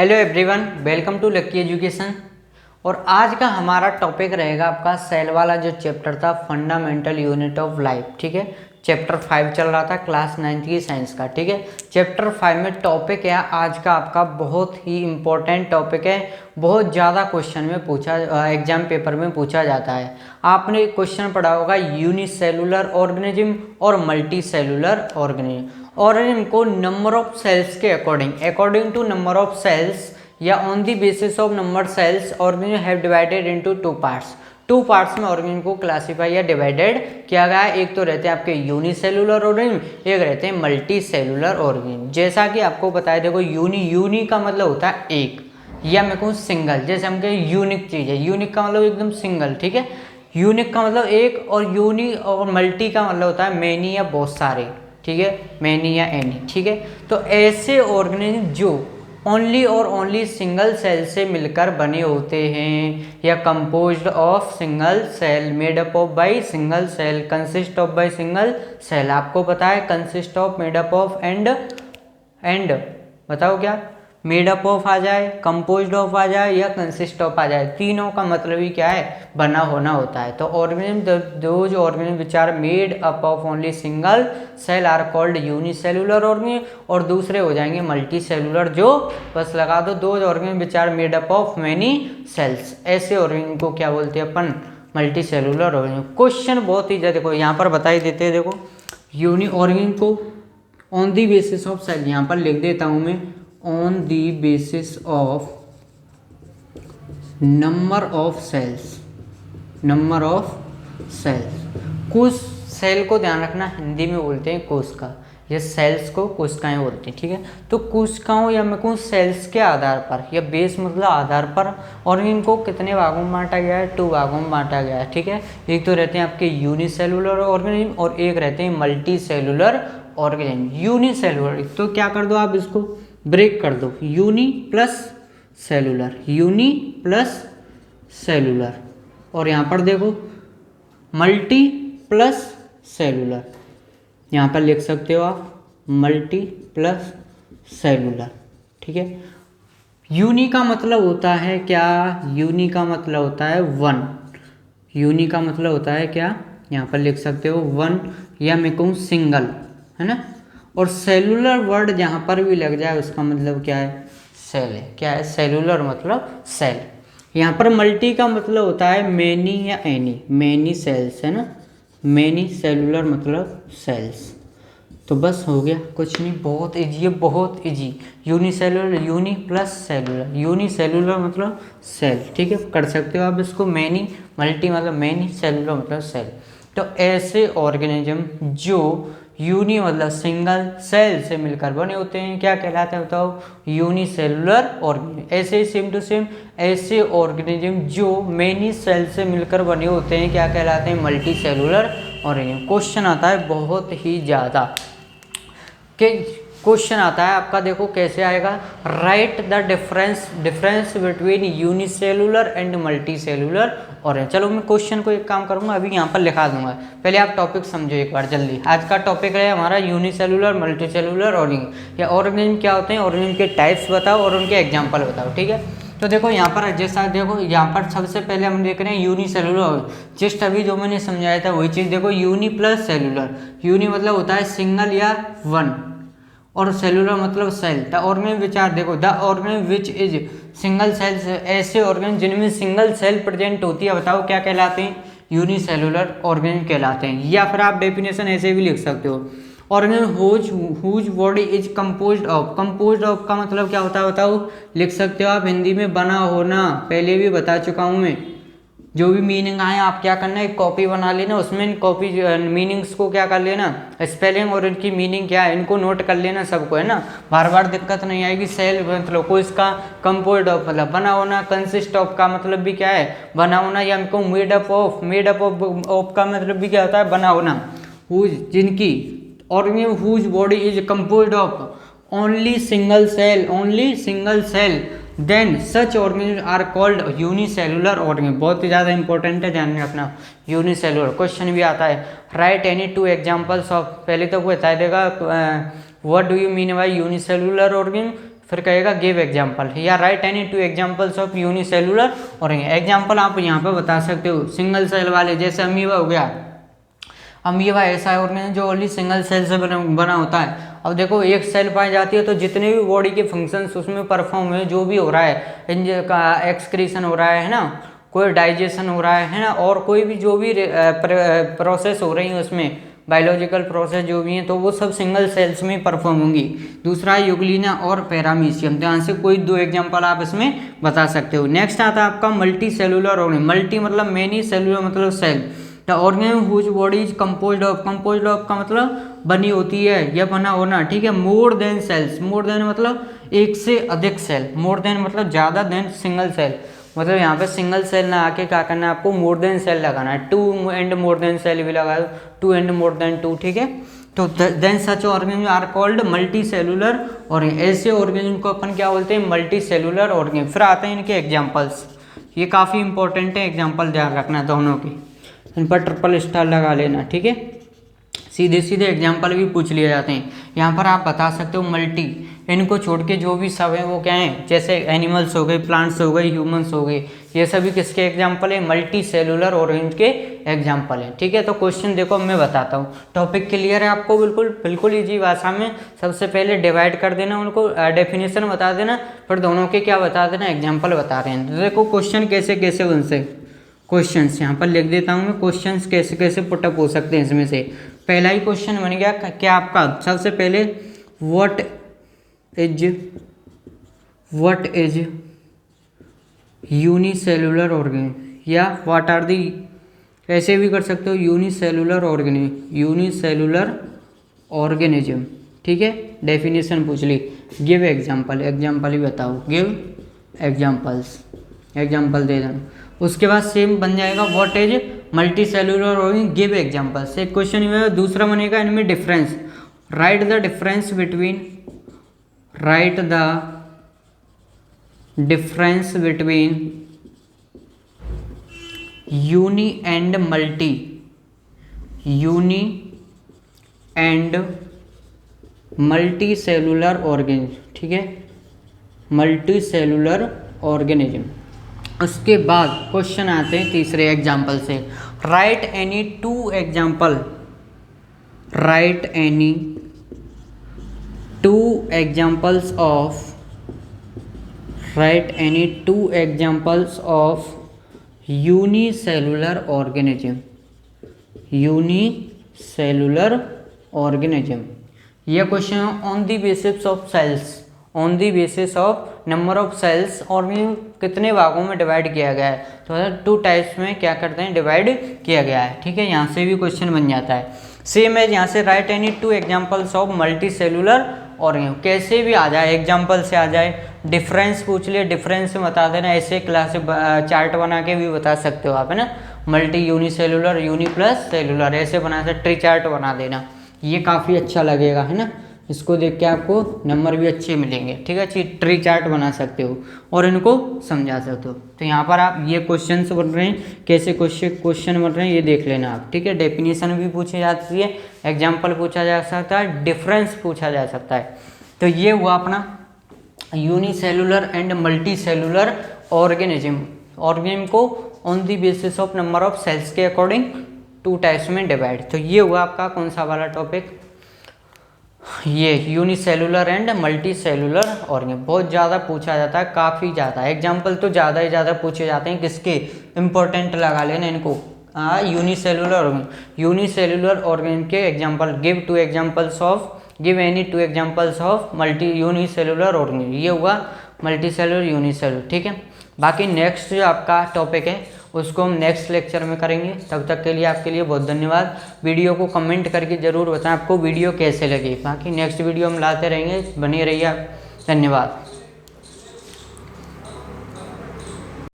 Hello everyone, welcome to Lucky Education. और आज का हमारा टॉपिक रहेगा आपका सेल वाला जो चैप्टर था, फंडामेंटल यूनिट ऑफ लाइफ। ठीक है, चैप्टर 5 चल रहा था क्लास 9th की साइंस का। ठीक है, चैप्टर 5 में टॉपिक है आज का आपका बहुत ही इम्पोर्टेंट टॉपिक है। बहुत ज़्यादा क्वेश्चन में पूछा, एग्जाम पेपर में पूछा जाता है। आपने क्वेश्चन पढ़ा होगा यूनिसेलुलर ऑर्गेनिज्म और मल्टी सेलुलर ऑर्गेनिज्म। ऑर्गेनिज्म को नंबर ऑफ सेल्स के according to number of cells या on the basis of number cells organism have divided into two parts में ऑर्गेनिज्म को क्लासिफाई या डिवाइडेड किया गया है। एक तो रहते हैं आपके यूनिसेलुलर ऑर्गेनिज्म, एक रहते हैं मल्टी सेलुलर ऑर्गेनिज्म। जैसा कि आपको बताया, देखो यूनी का मतलब होता है एक, या मैं कहूँ सिंगल। जैसे हम कहें यूनिक चीज़ है, यूनिक का मतलब एकदम सिंगल। ठीक है, यूनिक का मतलब एक, और यूनी और मल्टी का मतलब होता है मैनी या बहुत सारे। ठीक है, मैनी या एनी। ठीक है, तो ऐसे ऑर्गेनिज्म जो ओनली और ओनली सिंगल सेल से मिलकर बने होते हैं, या composed of single cell, made up of by single cell, consist of by single cell. आपको पता है consist of, made up of and बताओ क्या मेड अप ऑफ आ जाए, कंपोज्ड ऑफ आ जाए, या कंसिस्ट ऑफ आ जाए, तीनों का मतलब ही क्या है, बना होना होता है। तो organism, those organism which are made up of only single cell are called unicellular organism, और दूसरे हो जाएंगे मल्टी सेलुलर, जो बस लगा दो, those organism which are made up of many cells. ऐसे ऑर्गेनिज्म को क्या बोलते हैं अपन, मल्टी सेलुलर ऑर्गेनिज्म। क्वेश्चन बहुत ही ज़्यादा, देखो यहाँ पर बता ही देते हैं। देखो यूनि ऑर्गेनिज्म को on the basis of cell, यहाँ पर लिख देता हूँ मैं, on the basis of number of cells, कुछ सेल को ध्यान रखना, हिंदी में बोलते हैं कोशिका, या सेल्स को कोशिकाएं बोलते हैं। ठीक है, तो कोशिकाओं या मैं कहूँ सेल्स के आधार पर, या बेस मतलब आधार पर, और इनको कितने भागों में बांटा गया है, 2 भागों में बांटा गया है। ठीक है, एक तो रहते हैं आपके यूनिसेलुलर ऑर्गेनिज्म, और एक रहते हैं मल्टी सेलुलर ऑर्गेनिज्म। यूनिसेलुलर तो क्या कर दो आप, इसको ब्रेक कर दो, यूनी प्लस सेलुलर, और यहाँ पर देखो मल्टी प्लस सेलुलर, यहाँ पर लिख सकते हो आप मल्टी प्लस सेलुलर। ठीक है, यूनी का मतलब होता है क्या, यूनी का मतलब होता है 1, यूनी का मतलब होता है क्या, यहाँ पर लिख सकते हो 1, या मैं कहूँ सिंगल, है ना। और सेलुलर वर्ड जहाँ पर भी लग जाए उसका मतलब क्या है, सेल है। क्या है, सेलुलर मतलब सेल। यहाँ पर मल्टी का मतलब होता है मैनी या एनी, मैनी सेल्स, है ना, मैनी सेलुलर मतलब सेल्स। तो बस हो गया, कुछ नहीं, बहुत इजी है, बहुत easy. Unicellular, uni plus cellular, unicellular मतलब सेल। ठीक है, कर सकते हो आप इसको, मैनी, मल्टी मतलब मैनी, सेलुलर मतलब सेल। तो ऐसे ऑर्गेनिज्म जो यूनी मतलब सिंगल सेल से मिलकर बने होते हैं क्या कहलाते हैं, बताओ, यूनिसेलुलर ऑर्गेनिज्म। ऐसे ही सेम टू सेम ऐसे ऑर्गेनिज्म जो मेनी सेल से मिलकर बने होते हैं क्या कहलाते हैं, मल्टी सेलुलर ऑर्गेनिज्म। क्वेश्चन आता है बहुत ही ज़्यादा, कि क्वेश्चन आता है आपका, देखो कैसे आएगा, right the difference between unicellular and multi cellular. और चलो मैं क्वेश्चन को एक काम करूंगा, अभी यहाँ पर लिखा दूंगा, पहले आप टॉपिक समझो एक बार जल्दी। आज का टॉपिक है हमारा यूनिसेलुलर मल्टी सेलुलर ऑर्गेनिज्म, या ऑर्गेनिज्म क्या होते हैं, ऑर्गेनिज्म के टाइप्स बताओ और उनके एग्जाम्पल बताओ। ठीक है, तो देखो यहाँ पर, जैसा देखो यहाँ पर सबसे पहले हम देख रहे हैं यूनिसेलुलर, जस्ट अभी जो मैंने समझाया था वही चीज़ देखो, यूनी प्लस सेलुलर। यूनी मतलब होता है सिंगल या 1, और सेलुलर मतलब cell. The organism which are, देखो the organism which is single cells, ऐसे ऑर्गेनिज्म जिनमें सिंगल सेल प्रेजेंट होती है, बताओ क्या कहलाते हैं, यूनिसेलुलर ऑर्गेनिज्म कहलाते हैं। या फिर आप डेफिनेशन ऐसे भी लिख सकते हो, organism whose body is composed of, composed of का मतलब क्या होता है बताओ, लिख सकते हो आप हिंदी में, बना होना, पहले भी बता चुका हूँ मैं। जो भी मीनिंग आए आप क्या करना, एक कॉपी बना लेना, उसमें कॉपी मीनिंग्स को क्या कर लेना, स्पेलिंग और इनकी मीनिंग क्या है इनको नोट कर लेना सबको, है ना, बार बार दिक्कत नहीं आएगी। सेल मतलब को इसका कंपोज्ड ऑफ मतलब बना होना, कंसिस्ट ऑफ का मतलब भी क्या है, बना होना, या हमको मेड अप ऑफ का मतलब भी क्या होता है, बना होना। हुज जिनकी, organism whose body is composed of only single cell, then such organism are called unicellular organism. बहुत ही ज़्यादा इंपॉर्टेंट है, ध्यान रखना, यूनिसेलुलर। क्वेश्चन भी आता है, राइट एनी 2 एग्जाम्पल्स ऑफ, पहले तो वो बता देगा what do you mean by unicellular organism, फिर कहेगा गिव एग्जाम्पल या right any 2 examples of unicellular organism. Example आप यहाँ पे बता सकते हो सिंगल सेल वाले, जैसे अमीबा हो गया। अमीबा ऐसा ऑर्गेनिज्म जो ओनली सिंगल सेल से बना होता है। अब देखो एक सेल पाई जाती है तो जितने भी बॉडी के फंक्शंस उसमें परफॉर्म हुए, जो भी हो रहा है, एक्सक्रीशन हो रहा है ना, कोई डाइजेशन हो रहा है ना, और कोई भी जो भी प्रोसेस हो रही है उसमें बायोलॉजिकल प्रोसेस जो भी हैं, तो वो सब सिंगल सेल्स में परफॉर्म होंगी। दूसरा है यूग्लिना और पैरामीशियम। ध्यान से कोई 2 एग्जांपल आप इसमें बता सकते हो। नेक्स्ट आता है आपका मल्टी सेलुलर ऑर्गेनिज्म। मल्टी मतलब मेनी, सेलुलर मतलब cell. The organism whose body is composed of का मतलब बनी होती है या बना होना, ठीक है। More than cells, more than मतलब एक से अधिक सेल, मोर देन मतलब ज़्यादा देन सिंगल सेल, मतलब यहाँ पे सिंगल सेल ना आके क्या करना है आपको, मोर देन सेल लगाना है। 2 एंड मोर देन सेल भी लगा दो, 2 एंड मोर देन 2, ठीक है। तो then such organism are called multi cellular organism. ऐसे ऑर्गेनिज्म को अपन क्या बोलते हैं, मल्टी सेलुलर ऑर्गेनिज्म। फिर आते हैं इनके एग्जाम्पल्स, ये काफ़ी इंपॉर्टेंट है, एग्जाम्पल ध्यान रखना दोनों की, इन पर ट्रिपल स्टार लगा लेना, ठीक है। सीधे सीधे एग्जाम्पल भी पूछ लिए जाते हैं। यहाँ पर आप बता सकते हो मल्टी, इनको छोड़ के जो भी सब है वो क्या है, जैसे एनिमल्स हो गए, प्लांट्स हो गए, ह्यूमंस हो गए, ये सभी किसके एग्जाम्पल है, मल्टी सेलुलर ऑर्गेनिज्म के एग्जाम्पल है, ठीक है। तो क्वेश्चन देखो मैं बताता हूँ, टॉपिक क्लियर है आपको, बिल्कुल बिल्कुल ईजी भाषा में। सबसे पहले डिवाइड कर देना उनको, डेफिनेशन बता देना, फिर दोनों के क्या बता देना, एग्जाम्पल बता रहे हैं। तो देखो क्वेश्चन कैसे कैसे बन सकते, क्वेश्चंस यहाँ पर लिख देता हूँ मैं, क्वेश्चंस कैसे कैसे पुटअप हो सकते हैं इसमें से। पहला ही क्वेश्चन बन गया क्या आपका, सबसे पहले व्हाट इज यूनिसेलुलर ऑर्गेनिज्म, या व्हाट आर दी, कैसे भी कर सकते हो, यूनिसेलुलर ऑर्गेनिज्म, ठीक है। डेफिनेशन पूछ ली, गिव एग्जाम्पल, एग्जाम्पल ही बताओ, गिव एग्जाम्पल्स, एग्जाम्पल दे देना। उसके बाद सेम बन जाएगा what is multi cellular organism, give examples. एक क्वेश्चन में दूसरा बनेगा इनमें difference, write the difference between uni and multi cellular organism, ठीक है, मल्टी सेलुलर ऑर्गेनिज्म। उसके बाद क्वेश्चन आते हैं तीसरे एग्जाम्पल से, right any 2 example of unicellular organism. यह question on the basis of cells, on the basis of number of cells, और कितने भागों में डिवाइड किया गया है, तो 2 टाइप्स में क्या करते हैं, डिवाइड किया गया है, ठीक है। यहाँ से भी क्वेश्चन बन जाता है। सेम है यहाँ से, right any 2 examples of multi cellular organism, कैसे भी आ जाए, एग्जाम्पल से आ जाए, डिफरेंस पूछ लिए, डिफरेंस में बता देना, ऐसे क्लास चार्ट बना के भी बता सकते हो आप, है ना, multi unicellular, uni plus cellular, ऐसे बना सकते, ट्री चार्ट बना देना, ये काफ़ी अच्छा लगेगा, है ना। इसको देख के आपको नंबर भी अच्छे मिलेंगे, ठीक है। ट्री चार्ट बना सकते हो और इनको समझा सकते हो। तो यहाँ पर आप ये क्वेश्चंस बन रहे हैं, कैसे क्वेश्चन बन रहे हैं ये देख लेना आप, ठीक है। डेफिनेशन भी पूछी जाती है, एग्जाम्पल पूछा जा सकता है, डिफरेंस पूछा जा सकता है। तो ये हुआ अपना unicellular and multi cellular organism को on the basis of number of cells के अकॉर्डिंग 2 टाइप्स में डिवाइड। तो ये हुआ आपका कौन सा वाला टॉपिक, ये unicellular and multi cellular organism. बहुत ज़्यादा पूछा जाता है, काफ़ी ज़्यादा, एग्जाम्पल तो ज़्यादा ही ज़्यादा पूछे जाते हैं, किसके, इंपॉर्टेंट लगा लेना इनको। यूनिसेलुलर ऑर्गेनिज्म के example, give any 2 examples of multi unicellular organism, ये हुआ मल्टी सेलुलर, यूनिसेलुलर, ठीक है। बाकी नेक्स्ट जो आपका टॉपिक है उसको हम नेक्स्ट लेक्चर में करेंगे। तब तक के लिए आपके लिए बहुत धन्यवाद। वीडियो को कमेंट करके ज़रूर बताएं आपको वीडियो कैसे लगी। बाकी नेक्स्ट वीडियो हम लाते रहेंगे, बने रहिए आप। धन्यवाद।